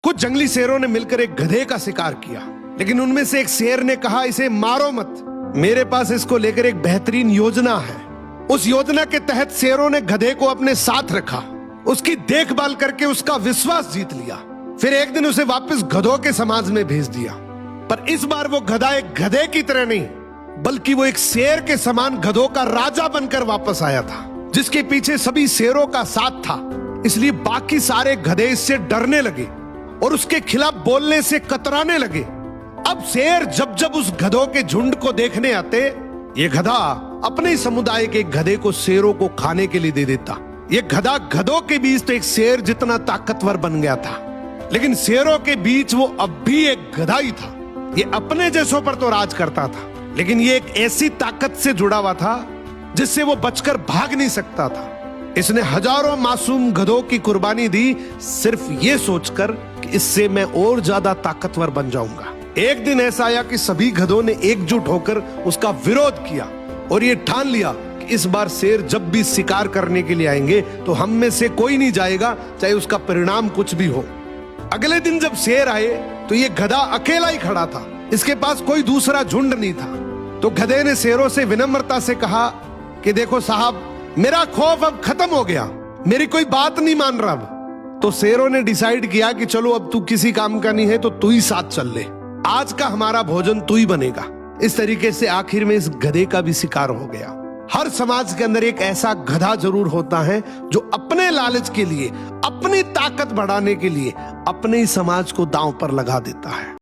कुछ जंगली शेरों ने मिलकर एक गधे का शिकार किया, लेकिन उनमें से एक शेर ने कहा, इसे मारो मत, मेरे पास इसको लेकर एक बेहतरीन योजना है। उस योजना के तहत शेरों ने गधे को अपने साथ रखा, उसकी देखभाल करके उसका विश्वास जीत लिया। फिर एक दिन उसे वापस गधों के समाज में भेज दिया, पर इस बार वो गधा एक गधे की तरह नहीं, बल्कि वो एक शेर के समान गधों का राजा बनकर वापस आया था, जिसके पीछे सभी शेरों का साथ था। इसलिए बाकी सारे गधे इससे डरने लगे और उसके खिलाफ बोलने से कतराने लगे। अब शेर जब जब उस गधों के झुंड को देखने आते, ये गधा अपने ही समुदाय के गधे को शेरों को खाने के लिए दे देता। ये गधा गधों के बीच तो एक शेर जितना ताकतवर बन गया था, लेकिन शेरों के बीच वो अब भी एक गधा ही था। ये अपने जैसों पर तो राज करता था, लेकिन ये एक ऐसी ताकत से जुड़ा हुआ था जिससे वो बचकर भाग नहीं सकता था। इसने हजारों मासूम गधों की कुर्बानी दी, सिर्फ ये सोचकर कि इससे मैं और ज्यादा ताकतवर बन जाऊंगा। एक दिन ऐसा आया कि सभी गधों ने एकजुट होकर उसका विरोध किया और ये ठान लिया कि इस बार शेर जब भी शिकार करने के लिए आएंगे तो हम में से कोई नहीं जाएगा, चाहे उसका परिणाम कुछ भी हो। अगले दिन जब शेर आए तो ये गधा अकेला ही खड़ा था, इसके पास कोई दूसरा झुंड नहीं था। तो गधे ने शेरों से विनम्रता से कहा कि देखो साहब, मेरा खौफ अब खत्म हो गया, मेरी कोई बात नहीं मान रहा अब। तो शेरों ने डिसाइड किया कि चलो अब तू किसी काम का नहीं है तो तू ही साथ चल ले, आज का हमारा भोजन तू ही बनेगा। इस तरीके से आखिर में इस गधे का भी शिकार हो गया। हर समाज के अंदर एक ऐसा गधा जरूर होता है जो अपने लालच के लिए, अपनी ताकत बढ़ाने के लिए अपने ही समाज को दांव पर लगा देता है।